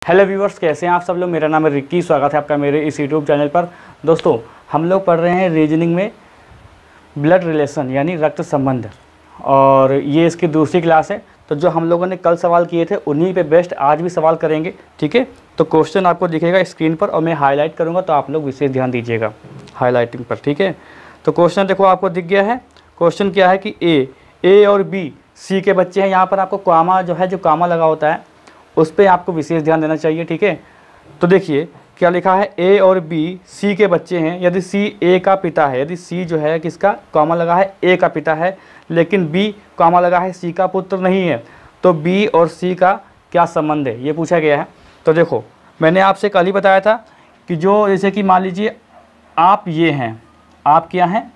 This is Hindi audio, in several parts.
हेलो व्यूवर्स, कैसे हैं आप सब लोग। मेरा नाम है रिक्की। स्वागत है आपका मेरे इस यूट्यूब चैनल पर। दोस्तों, हम लोग पढ़ रहे हैं रीजनिंग में ब्लड रिलेशन यानी रक्त संबंध, और ये इसकी दूसरी क्लास है। तो जो हम लोगों ने कल सवाल किए थे उन्हीं पे बेस्ट आज भी सवाल करेंगे, ठीक है। तो क्वेश्चन आपको दिखेगा स्क्रीन पर और मैं हाईलाइट करूँगा, तो आप लोग विशेष ध्यान दीजिएगा हाईलाइटिंग पर, ठीक है। तो क्वेश्चन देखो आपको दिख गया है। क्वेश्चन क्या है कि ए और बी सी के बच्चे हैं। यहाँ पर आपको कामा जो कामा लगा होता है उस पर आपको विशेष ध्यान देना चाहिए, ठीक है। तो देखिए क्या लिखा है, ए और बी सी के बच्चे हैं यदि सी ए का पिता है। यदि सी जो है किसका कॉमा लगा है, ए का पिता है, लेकिन बी कॉमा लगा है सी का पुत्र नहीं है, तो बी और सी का क्या संबंध है, ये पूछा गया है। तो देखो मैंने आपसे कल ही बताया था कि जो जैसे कि मान लीजिए आप ये हैं, आप क्या हैं,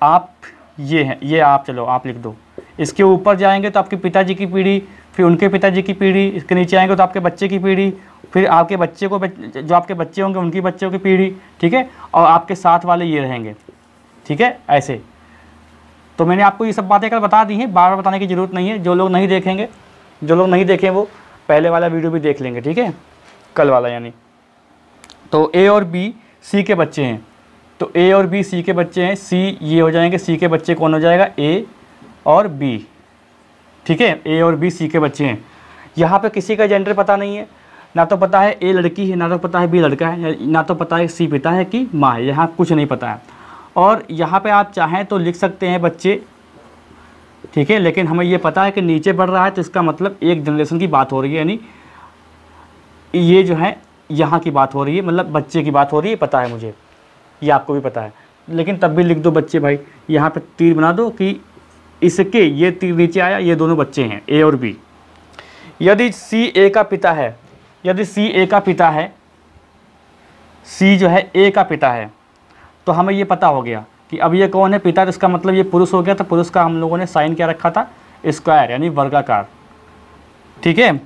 आप ये हैं, ये आप, चलो आप लिख दो। इसके ऊपर जाएंगे तो आपके पिताजी की पीढ़ी, फिर उनके पिताजी की पीढ़ी, इसके नीचे आएंगे तो आपके बच्चे की पीढ़ी, फिर आपके बच्चे को जो आपके बच्चे होंगे उनकी बच्चों की पीढ़ी, ठीक है। और आपके साथ वाले ये रहेंगे, ठीक है, ऐसे। तो मैंने आपको ये सब बातें कल बता दी हैं, बार बार बताने की ज़रूरत नहीं है। जो लोग नहीं देखेंगे, जो लोग नहीं देखें वो पहले वाला वीडियो भी देख लेंगे, ठीक है, कल वाला यानी। तो ए और बी सी के बच्चे हैं, तो ए और बी सी के बच्चे हैं, सी ये हो जाएंगे, सी के बच्चे कौन हो जाएगा, ए और बी, ठीक है। ए और बी सी के बच्चे हैं। यहाँ पे किसी का जेंडर पता नहीं है, ना तो पता है ए लड़की है, ना तो पता है बी लड़का है, ना तो पता है सी पिता है कि माँ है, यहाँ कुछ नहीं पता है। और यहाँ पे आप चाहें तो लिख सकते हैं बच्चे, ठीक है, लेकिन हमें ये पता है कि नीचे बढ़ रहा है तो इसका मतलब एक जनरेशन की बात हो रही है, यानी ये जो है यहाँ की बात हो रही है, मतलब बच्चे की बात हो रही है, पता है मुझे, ये आपको भी पता है। लेकिन तब भी लिख दो बच्चे भाई, यहाँ पर तीर बना दो कि इसके ये तीर नीचे आया, ये दोनों बच्चे हैं ए और बी। यदि सी ए का पिता है, यदि सी ए का पिता है, सी जो है ए का पिता है, तो हमें ये पता हो गया कि अब ये कौन है पिता, तो इसका मतलब ये पुरुष हो गया। तो पुरुष का हम लोगों ने साइन क्या रखा था, स्क्वायर यानी वर्गाकार, ठीक है।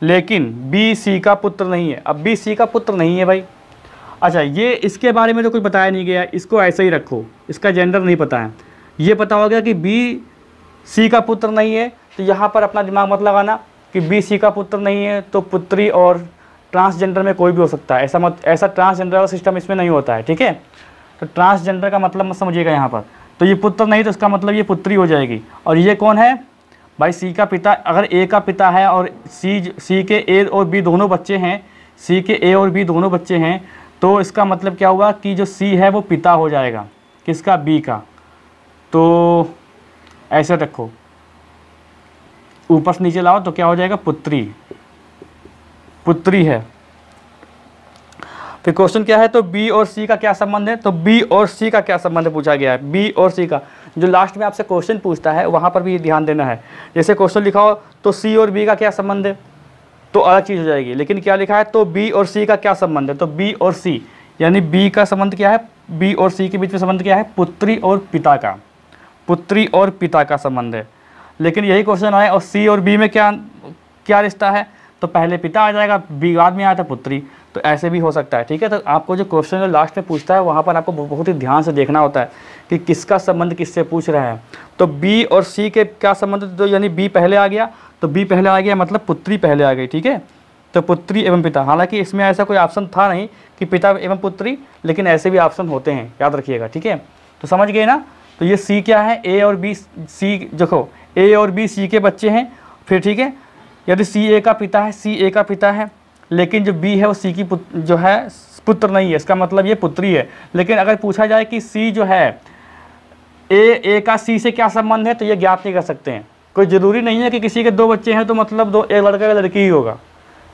लेकिन बी सी का पुत्र नहीं है। अब बी सी का पुत्र नहीं है भाई, अच्छा ये इसके बारे में तो कुछ बताया नहीं गया, इसको ऐसे ही रखो, इसका जेंडर नहीं पता है। ये पता हो गया कि बी सी का पुत्र नहीं है, तो यहाँ पर अपना दिमाग मत लगाना कि बी सी का पुत्र नहीं है तो पुत्री और ट्रांसजेंडर में कोई भी हो सकता है, ऐसा ट्रांसजेंडर का सिस्टम इसमें नहीं होता है, ठीक है। तो ट्रांसजेंडर का मतलब मत समझिएगा यहाँ पर। तो ये पुत्र नहीं तो इसका मतलब ये पुत्री हो जाएगी। और ये कौन है भाई, सी का पिता। अगर ए का पिता है और सी के ए और बी दोनों बच्चे हैं, सी के ए और बी दोनों बच्चे हैं, तो इसका मतलब क्या हुआ कि जो सी है वो पिता हो जाएगा किसका, बी का। तो ऐसे रखो, ऊपर से नीचे लाओ तो क्या हो जाएगा, पुत्री, पुत्री है। फिर क्वेश्चन क्या है, तो बी और सी का क्या संबंध है। तो बी और सी का क्या संबंध पूछा गया है, बी और सी का। जो लास्ट में आपसे क्वेश्चन पूछता है वहाँ पर भी ध्यान देना है। जैसे क्वेश्चन लिखा हो तो सी और बी का क्या संबंध है, तो अलग चीज़ हो जाएगी। लेकिन क्या लिखा है, तो बी और सी का क्या संबंध है, तो बी और सी यानी बी का संबंध क्या है, बी और सी के बीच में संबंध क्या है, पुत्री और पिता का, पुत्री और पिता का संबंध है। लेकिन यही क्वेश्चन आया और सी और बी में क्या रिश्ता है, तो पहले पिता आ जाएगा, बी बाद में आया था पुत्री, तो ऐसे भी हो सकता है, ठीक है। तो आपको जो क्वेश्चन जो लास्ट में पूछता है वहाँ पर आपको बहुत ही ध्यान से देखना होता है कि किसका संबंध किससे पूछ रहा है। तो बी और सी के क्या संबंध, तो यानी बी पहले आ गया, तो बी पहले आ गया मतलब पुत्री पहले आ गई, ठीक है। तो पुत्री एवं पिता, हालांकि इसमें ऐसा कोई ऑप्शन था नहीं कि पिता एवं पुत्री, लेकिन ऐसे भी ऑप्शन होते हैं, याद रखिएगा, ठीक है। तो समझ गए ना। तो ये सी क्या है, ए और बी, सी देखो ए और बी सी के बच्चे हैं। फिर ठीक है, यदि सी ए का पिता है, सी ए का पिता है, लेकिन जो बी है वो सी की जो है पुत्र नहीं है, इसका मतलब ये पुत्री है। लेकिन अगर पूछा जाए कि सी जो है ए का सी से क्या संबंध है, तो ये ज्ञात नहीं कर सकते हैं। कोई ज़रूरी नहीं है कि किसी के दो बच्चे हैं तो मतलब एक लड़का या लड़की ही होगा,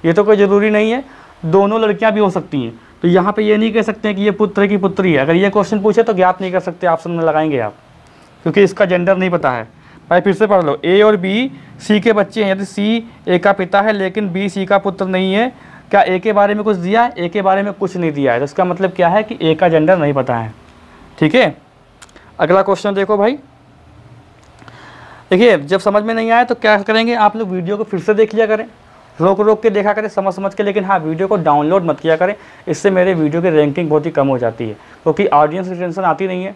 ये तो कोई ज़रूरी नहीं है, दोनों लड़कियां भी हो सकती हैं। तो यहाँ पे ये नहीं कह सकते हैं कि ये पुत्र की पुत्री है। अगर ये क्वेश्चन पूछे तो ज्ञात नहीं कर सकते, ऑप्शन में लगाएंगे आप, क्योंकि इसका जेंडर नहीं पता है। भाई फिर से पढ़ लो, ए और बी सी के बच्चे हैं यदि सी ए का पिता है लेकिन बी सी का पुत्र नहीं है। क्या ए के बारे में कुछ दिया है, ए के बारे में कुछ नहीं दिया है, तो इसका मतलब क्या है कि ए का जेंडर नहीं पता है, ठीक है। अगला क्वेश्चन देखो भाई, देखिए जब समझ में नहीं आया तो क्या करेंगे, आप लोग वीडियो को फिर से देख लिया करें, रोक रोक के देखा करें, समझ समझ के। लेकिन हाँ, वीडियो को डाउनलोड मत किया करें, इससे मेरे वीडियो की रैंकिंग बहुत ही कम हो जाती है, क्योंकि ऑडियंस की टेंशन आती नहीं है,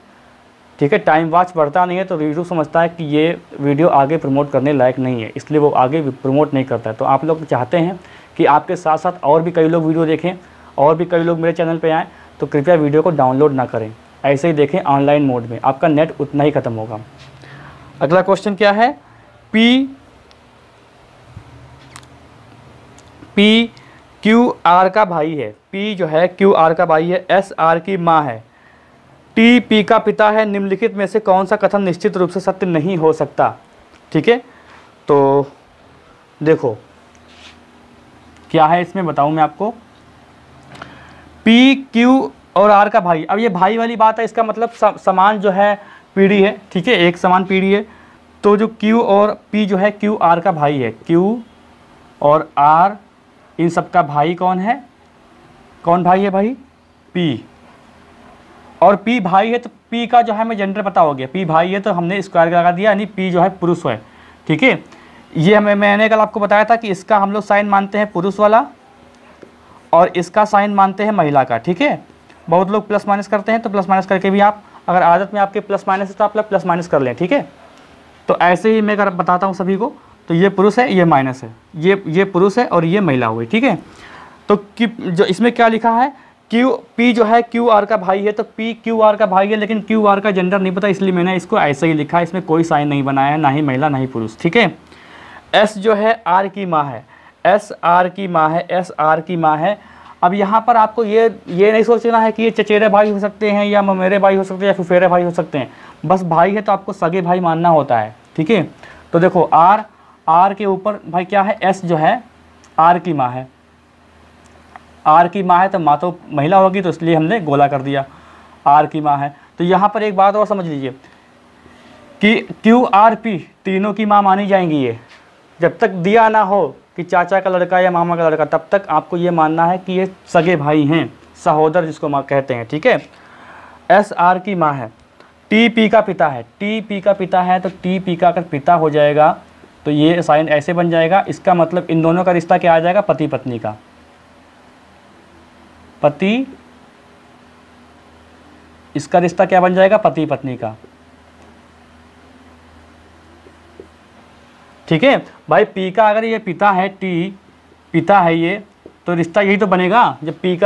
ठीक है। टाइम वॉच बढ़ता नहीं है तो यूट्यूब समझता है कि ये वीडियो आगे प्रमोट करने लायक नहीं है, इसलिए वो आगे प्रमोट नहीं करता है। तो आप लोग चाहते हैं कि आपके साथ साथ और भी कई लोग वीडियो देखें और भी कई लोग मेरे चैनल पे आएँ, तो कृपया वीडियो को डाउनलोड ना करें, ऐसे ही देखें ऑनलाइन मोड में, आपका नेट उतना ही ख़त्म होगा। अगला क्वेश्चन क्या है, P QR का भाई है, P जो है QR का भाई है, S R की माँ है, T P का पिता है, निम्नलिखित में से कौन सा कथन निश्चित रूप से सत्य नहीं हो सकता। ठीक है, तो देखो क्या है इसमें, बताऊं मैं आपको। P Q और R का भाई, अब ये भाई वाली बात है, इसका मतलब समान जो है पीढ़ी है। ठीक है, एक समान पीढ़ी है, तो जो Q और P जो है Q R का भाई है, Q और R इन सब का भाई कौन है, कौन भाई है भाई, P। और P भाई है तो P का जो है हमें जेंडर पता हो गया, P भाई है तो हमने स्क्वायर लगा दिया, यानी P जो है पुरुष है। ठीक है, ये मैंने कल आपको बताया था कि इसका हम लोग साइन मानते हैं पुरुष वाला और इसका साइन मानते हैं महिला का। ठीक है, बहुत लोग प्लस माइनस करते हैं, तो प्लस माइनस करके भी आप, अगर आदत में आपके प्लस माइनस है तो आप प्लस माइनस कर लें। ठीक है, तो ऐसे ही मैं अगर बताता हूँ सभी को, तो ये पुरुष है, ये माइनस है, ये पुरुष है और ये महिला हुई। ठीक है, तो कि जो इसमें क्या लिखा है, P जो है QR का भाई है, तो P QR का भाई है, लेकिन QR का जेंडर नहीं पता, इसलिए मैंने इसको ऐसे ही लिखा है, इसमें कोई साइन नहीं बनाया है, ना ही महिला ना ही पुरुष। ठीक है, S जो है R की माँ है, S R की माँ है, S R की माँ है। अब यहाँ पर आपको ये नहीं सोचना है कि ये चचेरे भाई हो सकते हैं या ममेरे भाई हो सकते हैं या फुफेरे भाई हो सकते हैं, बस भाई है तो आपको सगे भाई मानना होता है। ठीक है, तो देखो R के ऊपर भाई क्या है, S जो है R की माँ है, R की माँ है तो माँ तो महिला होगी, तो इसलिए हमने गोला कर दिया, R की माँ है। तो यहाँ पर एक बात और समझ लीजिए कि QRP तीनों की माँ मानी जाएंगी। ये जब तक दिया ना हो कि चाचा का लड़का या मामा का लड़का, तब तक आपको ये मानना है कि ये सगे भाई हैं, सहोदर जिसको माँ कहते हैं। ठीक है, SR की माँ है, TP का पिता है, TP का पिता है, तो TP का अगर पिता हो जाएगा तो ये साइन ऐसे बन जाएगा, इसका मतलब इन दोनों का रिश्ता क्या आ जाएगा, पति पत्नी का, पति, इसका रिश्ता क्या बन जाएगा, पति पत्नी का। ठीक है भाई, P का अगर ये पिता है, T पिता है ये, तो रिश्ता यही तो बनेगा। जब P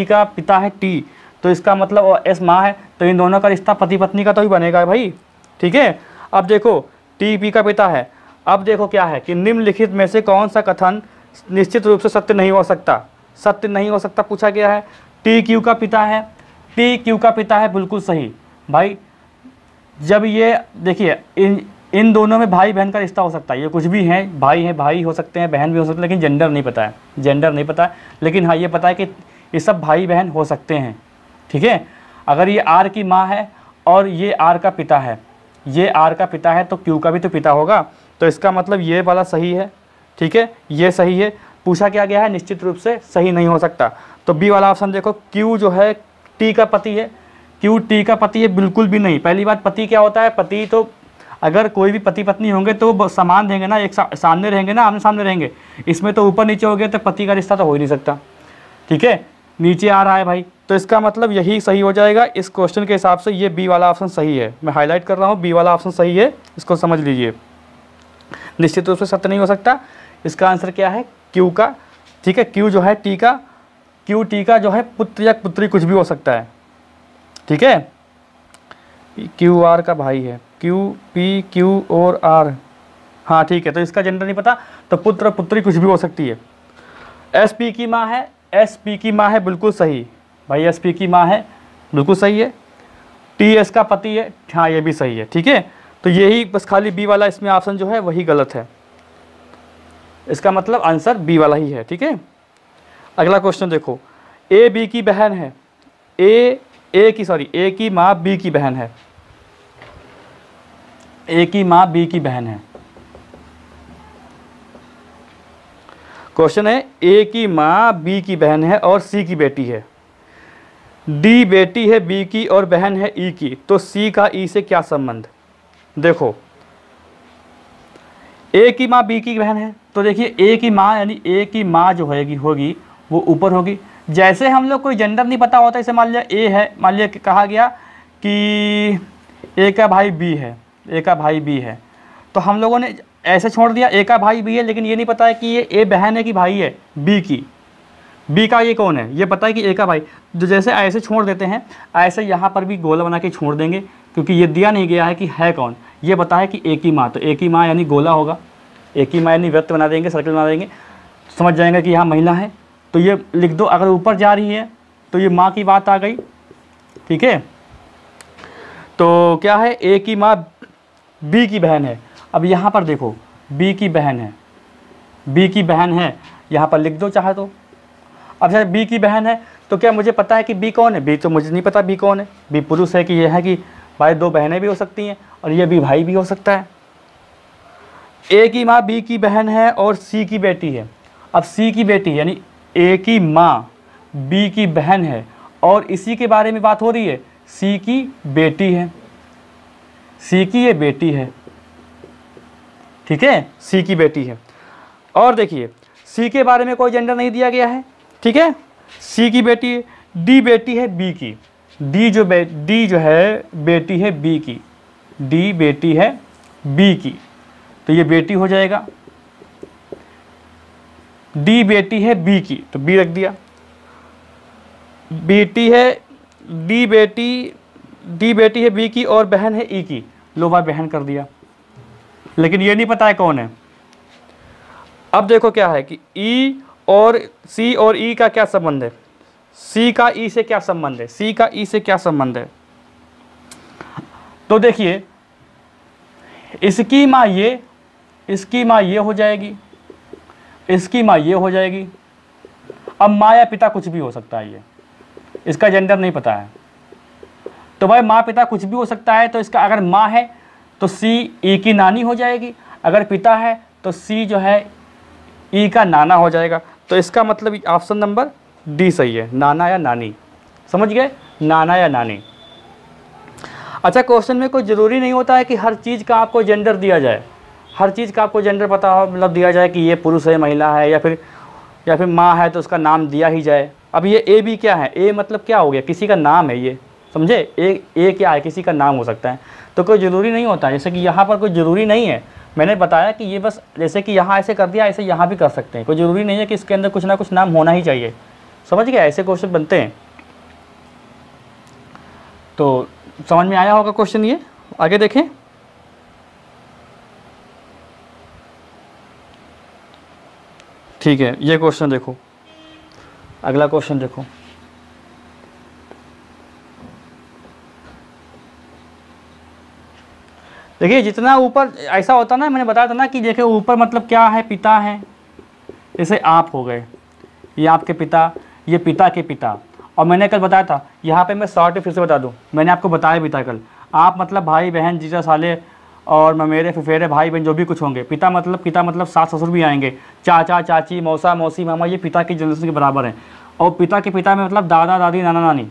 का पिता है T, तो इसका मतलब S माँ है, तो इन दोनों का रिश्ता पति पत्नी का तो ही बनेगा भाई। ठीक है, अब देखो TP का पिता है, अब देखो क्या है कि निम्नलिखित में से कौन सा कथन निश्चित रूप से सत्य नहीं हो सकता, सत्य नहीं हो सकता पूछा गया है। TQ का पिता है, TQ का पिता है, बिल्कुल सही भाई। जब ये देखिए इन दोनों में भाई बहन का रिश्ता हो सकता है, ये कुछ भी हैं, भाई हो सकते हैं, बहन भी हो सकते हैं, लेकिन जेंडर नहीं पता है, जेंडर नहीं पता है। लेकिन हाँ ये पता है कि ये सब भाई बहन हो सकते हैं। ठीक है, अगर ये R की माँ है और ये R का पिता है, ये R का पिता है, तो Q का भी तो पिता होगा, तो इसका मतलब ये वाला सही है। ठीक है, ये सही है। पूछा क्या गया है, निश्चित रूप से सही नहीं हो सकता, तो बी वाला ऑप्शन देखो, Q जो है T का पति है, Q T का पति है, बिल्कुल भी नहीं। पहली बात, पति क्या होता है, पति तो अगर कोई भी पति पत्नी होंगे तो वो समान रहेंगे ना, एक सामने रहेंगे ना, आमने सामने रहेंगे। इसमें तो ऊपर नीचे हो गए तो पति का रिश्ता तो हो ही नहीं सकता। ठीक है, नीचे आ रहा है भाई, तो इसका मतलब यही सही हो जाएगा। इस क्वेश्चन के हिसाब से ये बी वाला ऑप्शन सही है, मैं हाईलाइट कर रहा हूँ, बी वाला ऑप्शन सही है, इसको समझ लीजिए। निश्चित रूप से सत्य नहीं हो सकता, इसका आंसर क्या है, क्यू का। ठीक है, क्यू जो है टी का, क्यू टी का जो है पुत्र या पुत्री कुछ भी हो सकता है। ठीक है, क्यू आर का भाई है, क्यू पी क्यू और आर, हाँ ठीक है, तो इसका जेंडर नहीं पता, तो पुत्र पुत्री कुछ भी हो सकती है। एस पी की माँ है, एस पी की माँ है, बिल्कुल सही भाई, एस पी की माँ है, बिल्कुल सही है। टी एस का पति है, हाँ ये भी सही है। ठीक है, तो यही बस खाली बी वाला इसमें ऑप्शन जो है वही गलत है, इसका मतलब आंसर बी वाला ही है। ठीक है, अगला क्वेश्चन देखो, ए बी की बहन है, ए की माँ बी की बहन है, ए की माँ बी की बहन है। क्वेश्चन है, ए की माँ बी की बहन है और सी की बेटी है, डी बेटी है बी की और बहन है ई की, तो सी का ई से क्या संबंध। देखो ए की माँ बी की बहन है, तो देखिए ए की माँ यानी ए की माँ जो होगी वो ऊपर होगी। जैसे हम लोग कोई जेंडर नहीं पता होता, इसे मान लिया ए है, मान लिया कहा गया कि ए का भाई बी है, ए का भाई बी है, तो हम लोगों ने ऐसे छोड़ दिया, ए का भाई बी है, लेकिन ये नहीं पता है कि ये ए बहन है कि भाई है बी की, बी का ये कौन है, ये पता है कि ए का भाई। तो जैसे ऐसे छोड़ देते हैं, ऐसे यहाँ पर भी गोला बना के छोड़ देंगे, क्योंकि ये दिया नहीं गया है कि है कौन, ये पता है कि ए की माँ, तो ए की माँ यानी गोला होगा, ए की माँ यानी वृत्त बना देंगे, सर्कल बना देंगे, समझ जाएंगे कि यहाँ महिला है, तो ये लिख दो। अगर ऊपर जा रही है तो ये माँ की बात आ गई, ठीक है। तो क्या है, ए की माँ बी की बहन है। अब यहाँ पर देखो बी की बहन है, बी की बहन है, यहाँ पर लिख दो चाहे तो। अब जैसे बी की बहन है तो क्या मुझे पता है कि बी कौन है, बी तो मुझे नहीं पता बी कौन है, बी पुरुष है कि ये है कि भाई, दो बहनें भी हो सकती हैं और ये बी भाई भी हो सकता है। ए की माँ बी की बहन है और सी की बेटी है। अब सी की बेटी यानी ए की माँ बी की बहन है और इसी के बारे में बात हो रही है, सी की बेटी है, सी की ये बेटी है, ठीक है, सी की बेटी है। और देखिए सी के बारे में कोई जेंडर नहीं दिया गया है, ठीक है, सी की बेटी है, डी बेटी है बी की, डी जो है बेटी है बी की, डी बेटी है बी की, तो ये बेटी हो जाएगा, डी बेटी है बी की, तो बी रख दिया, बेटी है डी बेटी है बी की और बहन है ई की, लो भाई बहन कर दिया, लेकिन ये नहीं पता है कौन है। अब देखो क्या है कि ई और सी और ई का क्या संबंध है, सी का ई से क्या संबंध है, सी का ई से क्या संबंध है। तो देखिए इसकी माँ ये, इसकी माँ ये हो जाएगी, इसकी माँ ये हो जाएगी। अब माँ या पिता कुछ भी हो सकता है, ये इसका जेंडर नहीं पता है, तो भाई माँ पिता कुछ भी हो सकता है। तो इसका अगर माँ है तो सी ई की नानी हो जाएगी, अगर पिता है तो सी जो है ई का नाना हो जाएगा। तो इसका मतलब ऑप्शन नंबर डी सही है, नाना या नानी, समझ गए, नाना या नानी। अच्छा, क्वेश्चन में कोई ज़रूरी नहीं होता है कि हर चीज़ का आपको जेंडर दिया जाए, हर चीज़ का आपको जेंडर पता हो, मतलब दिया जाए कि ये पुरुष है महिला है या फिर माँ है तो उसका नाम दिया ही जाए। अब ये ए बी क्या है, ए मतलब क्या हो गया, किसी का नाम है ये, समझे, ए क्या है, किसी का नाम हो सकता है, तो कोई ज़रूरी नहीं होता। जैसे कि यहाँ पर कोई ज़रूरी नहीं है, मैंने बताया कि ये बस जैसे कि यहाँ ऐसे कर दिया, ऐसे यहाँ भी कर सकते हैं, कोई ज़रूरी नहीं है कि इसके अंदर कुछ ना कुछ नाम होना ही चाहिए, समझ गया, ऐसे क्वेश्चन बनते हैं। तो समझ में आया होगा क्वेश्चन, ये आगे देखें। ठीक है, ये क्वेश्चन देखो, अगला क्वेश्चन देखो। देखिए जितना ऊपर ऐसा होता ना, मैंने बताया था ना कि देखिए ऊपर मतलब क्या है, पिता है, जैसे आप हो गए, ये आपके पिता, ये पिता के पिता। और मैंने कल बताया था, यहाँ पे मैं शॉर्ट फिर से बता दूँ, मैंने आपको बताया भी था कल, आप मतलब भाई बहन जीजा साले और ममेरे फफेरे भाई बहन जो भी कुछ होंगे, पिता मतलब सास ससुर भी आएंगे, चाचा चाची मौसा मौसी मामा, ये पिता की जनरेशन के बराबर हैं। और पिता के पिता में मतलब दादा दादी नाना नानी,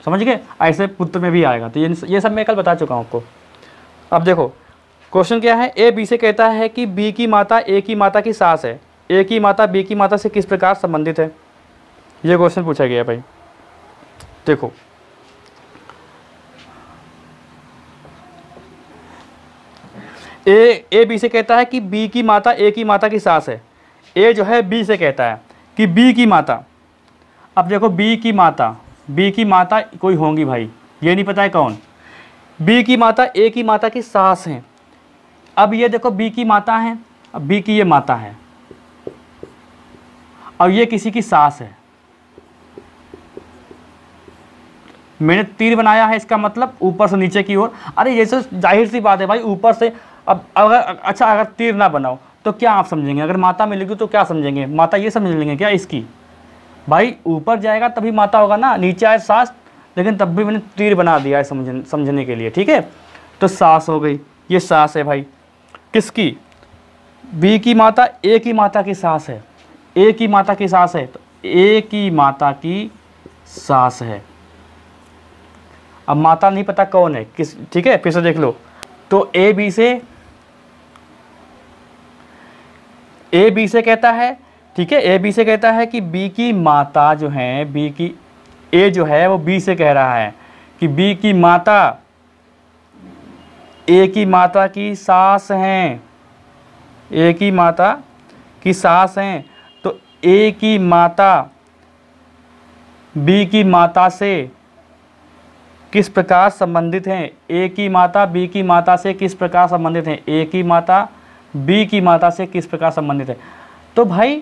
समझ गए, ऐसे पुत्र में भी आएगा। तो ये सब मैं कल बता चुका हूँ आपको। अब देखो क्वेश्चन क्या है, ए बी से कहता है कि बी की माता ए की माता की सास है, ए की माता बी की माता से किस प्रकार संबंधित है, ये क्वेश्चन पूछा गया भाई। देखो ए बी से कहता है कि बी की माता ए की माता की सास है, ए जो है बी से कहता है कि बी की माता, अब देखो बी की माता कोई होंगी भाई, ये नहीं पता है कौन, बी की माता ए की माता की सास हैं। अब ये देखो बी की माता है, अब बी की ये माता है और ये किसी की सास है, मैंने तीर बनाया है, इसका मतलब ऊपर से नीचे की ओर। अरे ये तो जाहिर सी बात है भाई, ऊपर से। अब अगर तीर ना बनाओ तो क्या आप समझेंगे, अगर माता में लिखूँ तो क्या समझेंगे, माता ये समझ लेंगे क्या इसकी, भाई ऊपर जाएगा तभी माता होगा ना, नीचे आए सास, लेकिन तब भी मैंने तीर बना दिया है समझने के लिए, ठीक है। तो सास हो गई, ये सास है भाई किसकी, बी की माता ए की माता की सास है, ए की माता की सास है, तो ए की माता की सास है। अब माता नहीं पता कौन है किस, ठीक है, फिर से देख लो। तो ए बी से कहता है, ठीक है, ए बी से कहता है कि बी की माता जो है, बी की ए जो है वो बी से कह रहा है कि बी की माता ए की माता की सास हैं, ए की माता की सास हैं, तो ए की माता बी की माता से किस प्रकार संबंधित हैं? ए की माता बी की माता से किस प्रकार संबंधित हैं? ए की माता बी की माता से किस प्रकार संबंधित है? तो भाई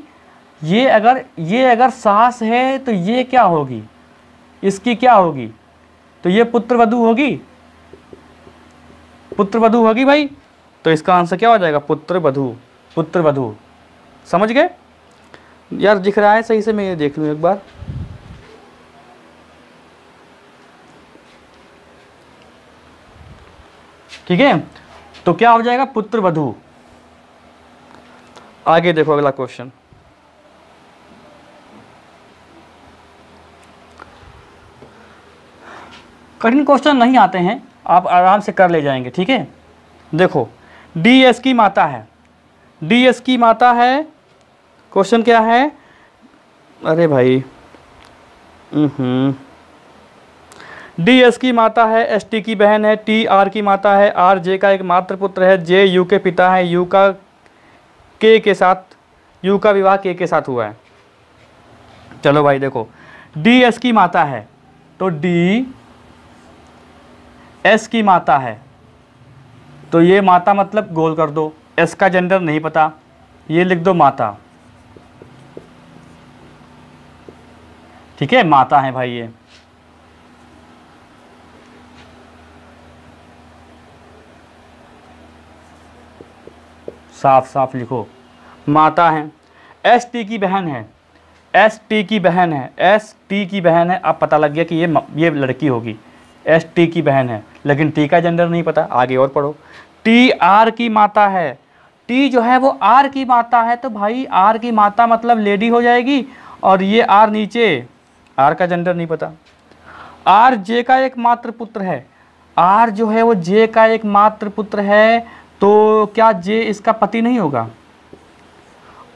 ये अगर सास है तो ये क्या होगी? इसकी क्या होगी? तो ये पुत्रवधू होगी, पुत्रवधू होगी भाई। तो इसका आंसर क्या हो जाएगा? पुत्रवधू, पुत्रवधू। समझ गए यार? दिख रहा है सही से? मैं ये देख लूँ एक बार। ठीक है, तो क्या हो जाएगा? पुत्रवधू। आगे देखो अगला क्वेश्चन। कठिन क्वेश्चन नहीं आते हैं, आप आराम से कर ले जाएंगे। ठीक है, देखो डी एस की माता है, डी एस की माता है। क्वेश्चन क्या है? अरे भाई डी एस की माता है, एस टी की बहन है, टी आर की माता है, आर जे का एक मात्र पुत्र है, जे यू के पिता है, यू का के साथ, यू का विवाह के साथ हुआ है। चलो भाई देखो, डी एस की माता है तो डी एस की माता है, तो ये माता मतलब गोल कर दो, एस का जेंडर नहीं पता, ये लिख दो माता। ठीक है, माता है भाई ये। साफ साफ लिखो, माता है। एस टी की बहन है, एस टी की बहन है, एस टी की बहन है। अब पता लग गया कि ये लड़की होगी, एस टी की बहन है, लेकिन टी का जेंडर नहीं पता। आगे और पढ़ो। टी आर की माता है, टी जो है वो आर की माता है, तो भाई आर की माता मतलब लेडी हो जाएगी, और ये आर नीचे, आर का जेंडर नहीं पता। आर जे का एक मात्र पुत्र है, आर जो है वो जे का एक मात्र पुत्र है, तो क्या जे इसका पति नहीं होगा?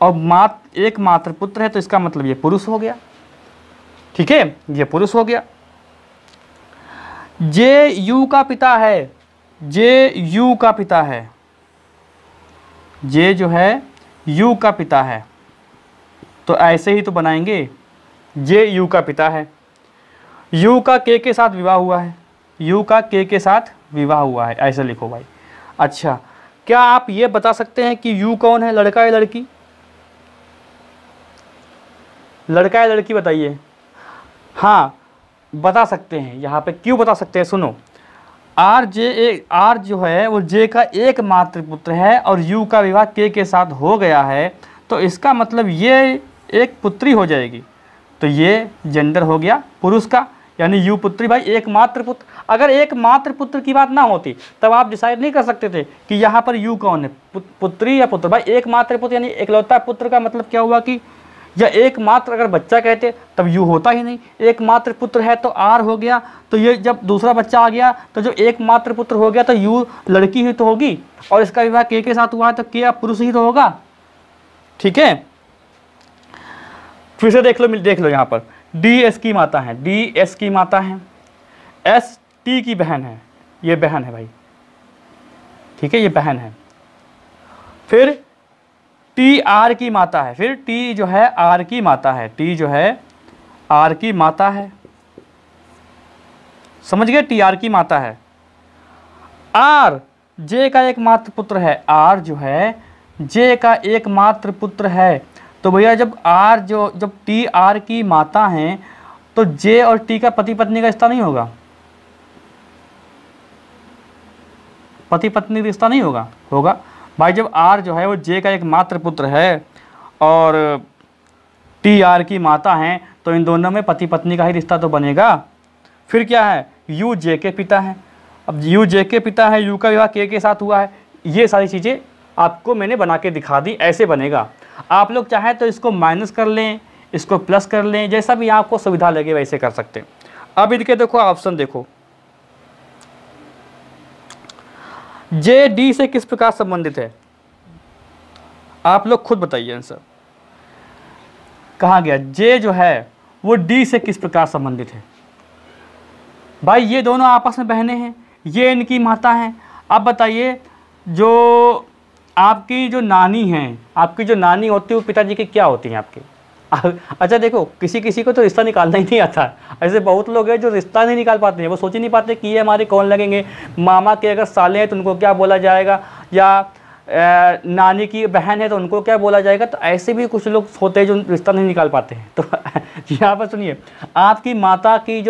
और एक मात्र पुत्र है, तो इसका मतलब ये पुरुष हो गया। ठीक है, ये पुरुष हो गया। जे यू का पिता है, जे यू का पिता है, जे जो है यू का पिता है, तो ऐसे ही तो बनाएंगे। जे यू का पिता है, यू का के साथ विवाह हुआ है, यू का के साथ विवाह हुआ है, ऐसे लिखो भाई। अच्छा, क्या आप ये बता सकते हैं कि यू कौन है, लड़का या लड़की? लड़का या लड़की बताइए। हाँ बता सकते हैं, यहाँ पे क्यों बता सकते हैं? सुनो, आर जो है वो जे का एक मात्र पुत्र है, और यू का विवाह के साथ हो गया है, तो इसका मतलब ये एक पुत्री हो जाएगी, तो ये जेंडर हो गया पुरुष का, यानी यू पुत्री भाई एक मात्र पुत्र। अगर एक मात्र पुत्र की बात ना होती तब आप डिसाइड नहीं कर सकते थे कि यहाँ पर यू कौन है, पुत्री या पुत्र। भाई एक मात्र पुत्र यानी इकलौता पुत्र का मतलब क्या हुआ कि, या एक मात्र अगर बच्चा कहते तब यू होता ही नहीं। एक मात्र पुत्र है तो आर हो गया, तो ये जब दूसरा बच्चा आ गया तो जो एक मात्र पुत्र हो गया तो यू लड़की ही तो होगी, और इसका विवाह के साथ हुआ है तो के पुरुष ही तो होगा। ठीक है, फिर से देख लो यहाँ पर डी एस की माता है, डी एस की माता है, एस टी की बहन है, ये बहन है भाई। ठीक है, ये बहन है। फिर टी आर की माता है, फिर टी जो है आर की माता है, टी जो है आर की माता है। समझ गए, टी आर की माता है। आर जे का एक मात्र पुत्र है, आर जो है जे का एक मात्र पुत्र है, तो भैया जब टी आर की माता हैं तो जे और टी का पति पत्नी का रिश्ता नहीं होगा, पति पत्नी का रिश्ता नहीं होगा? होगा भाई। जब आर जो है वो जे का एक मात्र पुत्र है और टी आर की माता हैं, तो इन दोनों में पति पत्नी का ही रिश्ता तो बनेगा। फिर क्या है, यू जे के पिता हैं। अब यू जे के पिता है, यू का विवाह के साथ हुआ है। ये सारी चीज़ें आपको मैंने बना के दिखा दी, ऐसे बनेगा। आप लोग चाहे तो इसको माइनस कर लें, इसको प्लस कर लें, जैसा भी आपको सुविधा लगे वैसे कर सकते हैं। अब इनके देखो ऑप्शन देखो, जे डी से किस प्रकार संबंधित है? आप लोग खुद बताइए आंसर। कहाँ गया? जे जो है वो डी से किस प्रकार संबंधित है? भाई ये दोनों आपस में बहनें हैं, ये इनकी माता हैं। अब बताइए, जो आपकी जो नानी हैं, आपकी जो नानी होती है वो पिताजी की क्या होती हैं आपकी? अच्छा देखो, किसी किसी को तो रिश्ता निकालना ही नहीं आता। ऐसे बहुत लोग हैं जो रिश्ता नहीं निकाल पाते हैं, वो सोच ही नहीं पाते कि ये हमारे कौन लगेंगे। मामा के अगर साले हैं तो उनको क्या बोला जाएगा, या नानी की बहन है तो उनको क्या बोला जाएगा। तो ऐसे भी कुछ लोग होते हैं जो रिश्ता नहीं निकाल पाते हैं। तो यहाँ पर सुनिए, आपकी माता की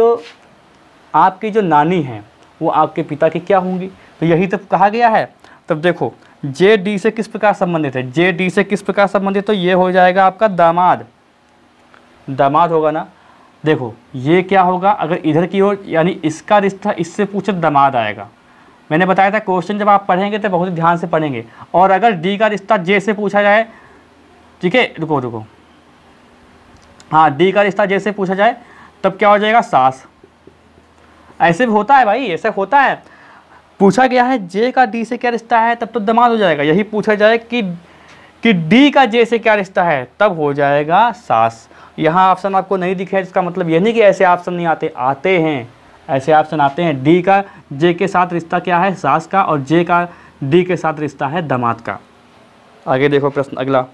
आपकी जो नानी है वो आपके पिता की क्या होंगी? तो यही तो कहा गया है। तब देखो, जे डी से किस प्रकार संबंधित है? जे डी से किस प्रकार संबंधित? तो ये हो जाएगा आपका दामाद। दामाद होगा ना। देखो ये क्या होगा, अगर इधर की ओर यानी इसका रिश्ता इससे पूछे दामाद आएगा। मैंने बताया था क्वेश्चन जब आप पढ़ेंगे तो बहुत ही ध्यान से पढ़ेंगे। और अगर डी का रिश्ता जे से पूछा जाए, ठीक है, रुको, हाँ, डी का रिश्ता जे से पूछा जाए तब क्या हो जाएगा? सास। ऐसे भी होता है भाई, ऐसा होता है। पूछा गया है जे का डी से क्या रिश्ता है, तब तो दामाद हो जाएगा। यही पूछा जाए कि डी का जे से क्या रिश्ता है, तब हो जाएगा सास। यहाँ ऑप्शन आपको नहीं दिखे, इसका मतलब यह नहीं कि ऐसे ऑप्शन नहीं आते हैं, ऐसे ऑप्शन आते हैं। डी का जे के साथ रिश्ता क्या है? सास का। और जे का डी के साथ रिश्ता है दामाद का। आगे देखो प्रश्न अगला,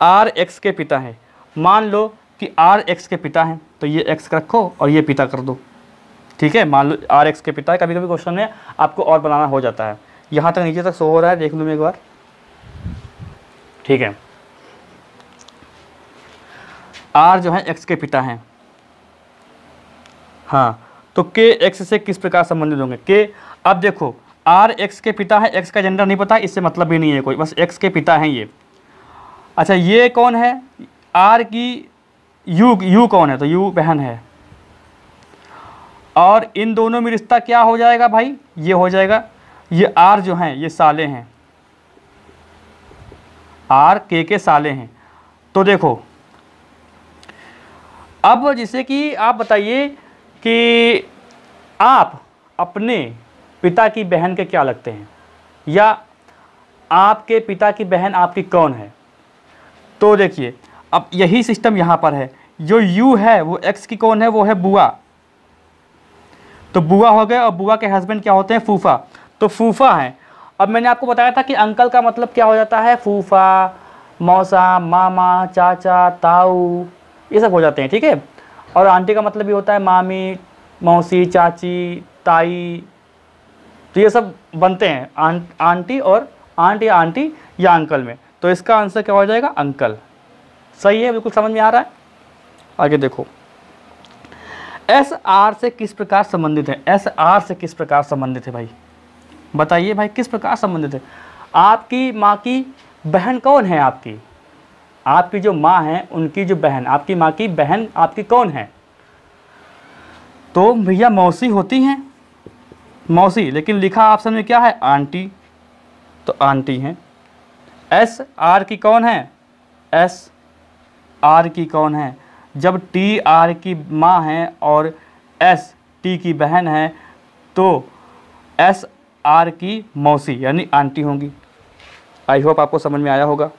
आर एक्स के पिता है। मान लो कि आर एक्स के पिता हैं, तो ये एक्स रखो और ये पिता कर दो, ठीक है। मान लो आर एक्स के पिता है। कभी कभी क्वेश्चन में आपको और बनाना हो जाता है। यहाँ तक नीचे तक शो हो रहा है, देख लूँ एक बार, ठीक है। आर जो है एक्स के पिता हैं, हाँ, तो के एक्स से किस प्रकार संबंधित होंगे? के, अब देखो आर एक्स के पिता है, एक्स का जेंडर नहीं पता, इससे मतलब भी नहीं है कोई, बस एक्स के पिता हैं ये। अच्छा ये कौन है? आर की यू कौन है? तो यू बहन है। और इन दोनों में रिश्ता क्या हो जाएगा भाई? ये हो जाएगा, ये आर जो हैं ये साले हैं, आर के साले हैं। तो देखो अब जैसे कि आप बताइए कि आप अपने पिता की बहन के क्या लगते हैं, या आपके पिता की बहन आपकी कौन है? तो देखिए अब यही सिस्टम यहाँ पर है। जो यू है वो एक्स की कौन है? वो है बुआ। तो बुआ हो गए, और बुआ के हस्बैंड क्या होते हैं? फूफा। तो फूफा हैं। अब मैंने आपको बताया था कि अंकल का मतलब क्या हो जाता है? फूफा, मौसा, मामा, चाचा, ताऊ, ये सब हो जाते हैं, ठीक है। और आंटी का मतलब भी होता है मामी, मौसी, चाची, ताई। तो ये सब बनते हैं आंटी और आंट या आंटी या अंकल में। तो इसका आंसर क्या हो जाएगा? अंकल। सही है, बिल्कुल समझ में आ रहा है। आगे देखो, एस आर से किस प्रकार संबंधित है? एस आर से किस प्रकार संबंधित है भाई? बताइए भाई, किस प्रकार संबंधित है? आपकी माँ की बहन कौन है? आपकी जो माँ है उनकी जो बहन, आपकी माँ की बहन आपकी कौन है? तो भैया मौसी होती हैं, मौसी। लेकिन लिखा ऑप्शन में क्या है? आंटी। तो आंटी हैं। एस आर की कौन है? एस आर की कौन है? जब टी आर की माँ है और एस टी की बहन है, तो एस आर की मौसी यानी आंटी होंगी। आई होप आपको समझ में आया होगा।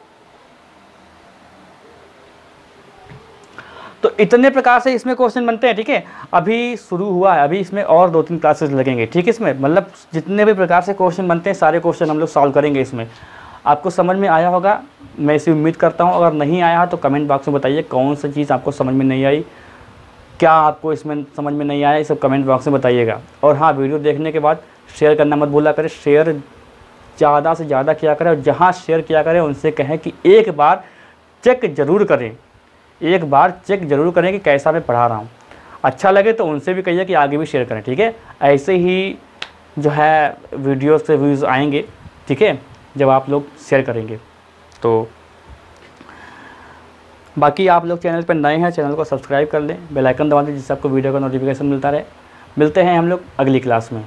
तो इतने प्रकार से इसमें क्वेश्चन बनते हैं, ठीक है। अभी शुरू हुआ है, अभी इसमें और 2-3 क्लासेस लगेंगे, ठीक है। इसमें मतलब जितने भी प्रकार से क्वेश्चन बनते हैं सारे क्वेश्चन हम लोग सॉल्व करेंगे। इसमें आपको समझ में आया होगा, मैं इसे उम्मीद करता हूँ। अगर नहीं आया तो कमेंट बॉक्स में बताइए कौन सी चीज़ आपको समझ में नहीं आई, क्या आपको इसमें समझ में नहीं आया, ये सब कमेंट बॉक्स में बताइएगा। और हाँ, वीडियो देखने के बाद शेयर करना मत भूला करें। शेयर ज़्यादा से ज़्यादा किया करें, और जहाँ शेयर किया करें उनसे कहें कि एक बार चेक ज़रूर करें, एक बार चेक ज़रूर करें कि कैसा मैं पढ़ा रहा हूँ। अच्छा लगे तो उनसे भी कहिए कि आगे भी शेयर करें, ठीक है। ऐसे ही जो है वीडियो से व्यूज़ आएंगे, ठीक है, जब आप लोग शेयर करेंगे। तो बाकी आप लोग चैनल पर नए हैं, चैनल को सब्सक्राइब कर लें, बेल आइकन दबा दें, जिससे आपको वीडियो का नोटिफिकेशन मिलता रहे। मिलते हैं हम लोग अगली क्लास में।